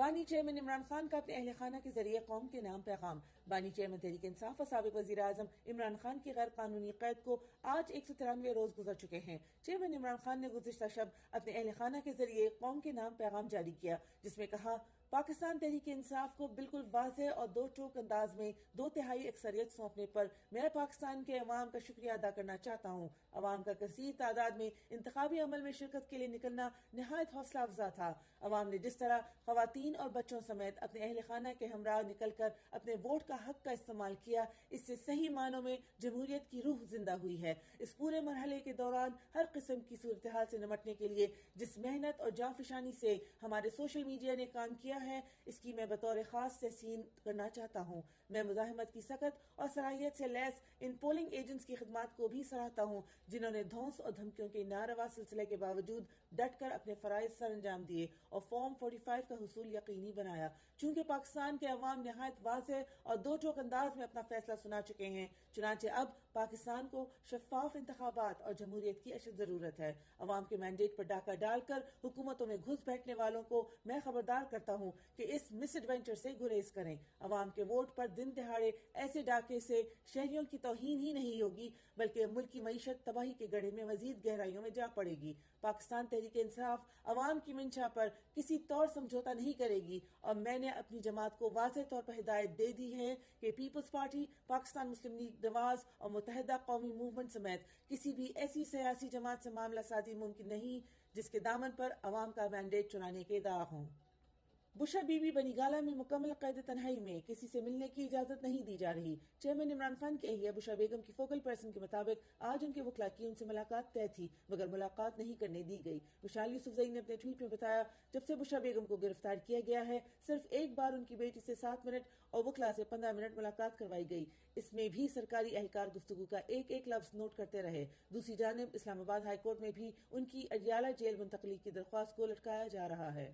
بانی چیئرمین عمران خان کا اپنے اہل خانہ کے ذریعے قوم کے نام پیغام۔ بانی چیئرمین تحریک انصاف اور سابق وزیر اعظم عمران خان کی غیر قانونی قید کو آج 193 روز گزر چکے ہیں۔ چیئرمین عمران خان نے گزشتہ شب اپنے اہل خانہ کے ذریعے قوم کے نام پیغام جاری کیا، جس میں کہا، پاکستان تحریک انصاف کو بالکل واضح اور دو ٹوک انداز میں 2/3 اکثریت سونپنے پر میں پاکستان کے عوام کا شکریہ ادا کرنا چاہتا ہوں۔ عوام کا کثیر تعداد میں انتخابی عمل میں شرکت کے لیے نکلنا نہایت حوصلہ افزا تھا۔ عوام نے جس طرح خواتین اور بچوں سمیت اپنے اہل خانہ کے ہمراہ نکل کر اپنے ووٹ کا حق کا استعمال کیا، اس سے صحیح معنوں میں جمہوریت کی روح زندہ ہوئی ہے۔ اس پورے مرحلے کے دوران ہر قسم کی صورتحال سے نمٹنے کے لیے جس محنت اور جانفشانی سے ہمارے سوشل میڈیا نے کام کیا ہے، اس کی میں بطور خاص تحسین کرنا چاہتا ہوں۔ میں مزاحمت کی سخت اور صلاحیت سے لیس ان پولنگ ایجنٹس کی خدمات کو بھی سراہتا ہوں، جنہوں نے دھونس اور دھمکیوں کے ناروا سلسلے کے باوجود ڈٹ کر اپنے فرائض سر انجام دیے اور فارم 45 کا حصول یقینی بنایا۔ چونکہ پاکستان کے عوام نہایت واضح اور دو ٹوک انداز میں اپنا فیصلہ سنا چکے ہیں، چنانچہ اب پاکستان کو شفاف انتخابات اور جمہوریت کی اشد ضرورت ہے۔ عوام کے مینڈیٹ پر ڈاکہ ڈال کر حکومتوں میں گھس بیٹھنے والوں کو میں خبردار کرتا ہوں کہ اس مس ایڈونچر سے گریز کریں۔ عوام کے ووٹ پر دن دہاڑے ایسے ڈاکے سے شہریوں کی توہین ہی نہیں ہوگی، بلکہ ملک کی معیشت تباہی کے گڑھے میں مزید گہرائیوں میں جا پڑے گی۔ پاکستان تحریک انصاف عوام کی منشا پر کسی طور سمجھوتا نہیں کرے گی، اور میں نے اپنی جماعت کو واضح طور پر ہدایت دے دی ہے کہ پیپلز پارٹی، پاکستان مسلم لیگ نواز اور متحدہ قومی موومنٹ سمیت کسی بھی ایسی سیاسی جماعت سے معاملہ سازی ممکن نہیں جس کے دامن پر عوام کا مینڈیٹ چنانے کے داغ ہوں۔ بشا بی بی بنی گالہ میں مکمل قید تنہائی میں، کسی سے ملنے کی اجازت نہیں دی جا رہی۔ چیئرمین عمران خان کی اہلیہ بشا بیگم کی فوکل پرسن کے مطابق آج ان کے وکلاء کی ان سے ملاقات طے تھی، مگر ملاقات نہیں کرنے دی گئی۔ وشال یوسفزئی نے اپنے ٹویٹ میں بتایا، جب سے بشا بیگم کو گرفتار کیا گیا ہے، صرف ایک بار ان کی بیٹی سے 7 منٹ اور وکلاء سے 15 منٹ ملاقات کروائی گئی۔ اس میں بھی سرکاری اہلکار گفتگو کا ایک ایک لفظ نوٹ کرتے رہے۔ دوسری جانب اسلام آباد ہائی کورٹ میں بھی ان کی اڈیالہ جیل منتقلی کی درخواست کو لٹکایا جا رہا ہے۔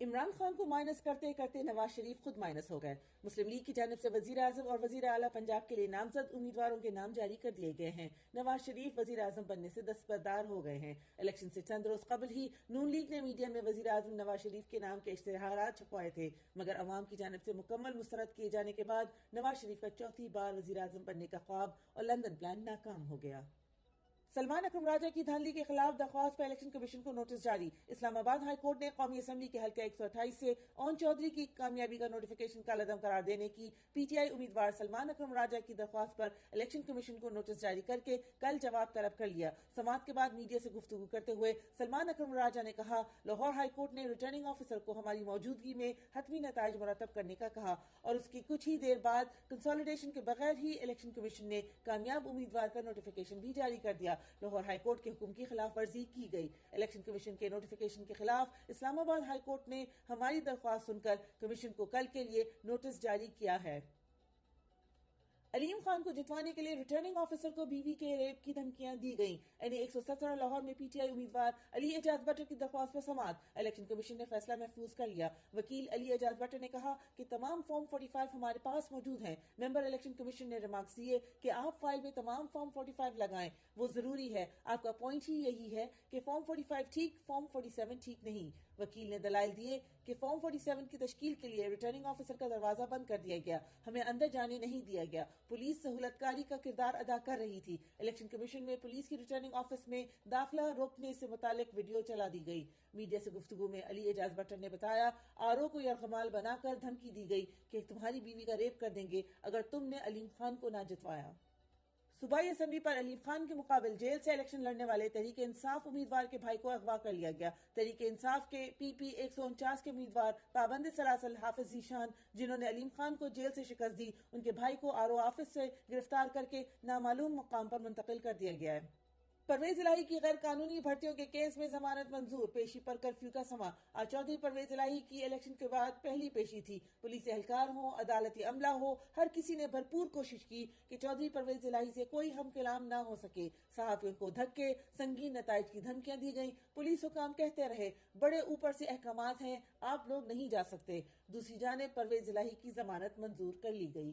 عمران خان کو مائنس کرتے کرتے نواز شریف خود مائنس ہو گئے۔ مسلم لیگ کی جانب سے وزیر اعظم اور وزیر اعلیٰ پنجاب کے لیے نامزد امیدواروں کے نام جاری کر دیے گئے ہیں۔ نواز شریف وزیر اعظم بننے سے دستبردار ہو گئے ہیں۔ الیکشن سے چند روز قبل ہی نون لیگ نے میڈیا میں وزیر اعظم نواز شریف کے نام کے اشتہارات چھپوائے تھے، مگر عوام کی جانب سے مکمل مسترد کیے جانے کے بعد نواز شریف کا چوتھی بار وزیر اعظم بننے کا خواب اور لندن پلان ناکام ہو گیا۔ سلمان اکرم راجہ کی دھاندلی کے خلاف درخواست پر الیکشن کمیشن کو نوٹس جاری۔ اسلام آباد ہائی کورٹ نے قومی اسمبلی کے حلقہ 128 سے اون چودھری کی کامیابی کا نوٹیفیکیشن کالعدم قرار دینے کی پی ٹی آئی امیدوار سلمان اکرم راجہ کی درخواست پر الیکشن کمیشن کو نوٹس جاری کر کے کل جواب طلب کر لیا۔ سماعت کے بعد میڈیا سے گفتگو کرتے ہوئے سلمان اکرم راجہ نے کہا، لاہور ہائی کورٹ نے ریٹرننگ آفیسر کو ہماری موجودگی میں حتمی نتائج مرتب کرنے کا کہا، اور اس کی کچھ ہی دیر بعد کنسالیڈیشن کے بغیر ہی الیکشن کمیشن نے کامیاب امیدوار کا نوٹیفیکیشن بھی جاری کر دیا۔ لاہور ہائی کورٹ کے حکم کی خلاف ورزی کی گئی۔ الیکشن کمیشن کے نوٹیفیکیشن کے خلاف اسلام آباد ہائی کورٹ نے ہماری درخواست سن کر کمیشن کو کل کے لیے نوٹس جاری کیا ہے۔ علیم خان کو جتوانے کے لیے ریٹرننگ آفیسر کو بیوی کے ریپ کی دھمکیاں دی گئیں۔ این اے 117 لاہور میں پی ٹی آئی امیدوار علی اعجاز بٹر کی درخواست پر سماعت۔ الیکشن کمیشن نے فیصلہ محفوظ کر لیا۔ وکیل علی اعجاز بٹر نے کہا کہ تمام فارم 45 ہمارے پاس موجود ہیں۔ ممبر الیکشن کمیشن نے ریمارکس دیے کہ آپ فائل میں تمام فارم 45 لگائیں، وہ ضروری ہے۔ آپ کا پوائنٹ ہی یہی ہے کہ فارم 45 ٹھیک، فارم 47 ٹھیک نہیں۔ وکیل نے دلائل دیے کہ فارم 47 کی تشکیل کے لیے ریٹرننگ آفیسر کا دروازہ بند کر دیا گیا، ہمیں اندر جانے نہیں دیا گیا، پولیس سہولت کاری کا کردار ادا کر رہی تھی۔ الیکشن کمیشن میں پولیس کی ریٹرننگ آفس میں داخلہ روکنے سے متعلق ویڈیو چلا دی گئی۔ میڈیا سے گفتگو میں علی اعجاز بٹر نے بتایا، آر او کو یرغمال بنا کر دھمکی دی گئی کہ تمہاری بیوی کا ریپ کر دیں گے اگر تم نے علیم خان کو نہ جتوایا۔ صوبائی اسمبلی پر علیم خان کے مقابل جیل سے الیکشن لڑنے والے تحریک انصاف امیدوار کے بھائی کو اغوا کر لیا گیا۔ تحریک انصاف کے پی پی 149 کے امیدوار پابند سلاسل حافظ ذیشان، جنہوں نے علیم خان کو جیل سے شکست دی، ان کے بھائی کو آر او آفس سے گرفتار کر کے نامعلوم مقام پر منتقل کر دیا گیا ہے۔ پرویز الہی کی غیر قانونی بھرتیوں کے کیس میں ضمانت منظور، پیشی پر کرفیو کا سماں۔ آج چودھری پرویز الہی کی الیکشن کے بعد پہلی پیشی تھی۔ پولیس اہلکار ہوں، عدالتی عملہ ہو، ہر کسی نے بھرپور کوشش کی کہ چودھری پرویز الہی سے کوئی ہم کلام نہ ہو سکے۔ صحافیوں کو دھکے، سنگین نتائج کی دھمکیاں دی گئیں۔ پولیس حکام کہتے رہے، بڑے اوپر سے احکامات ہیں، آپ لوگ نہیں جا سکتے۔ دوسری جانب پرویز الہی کی ضمانت منظور کر لی گئی۔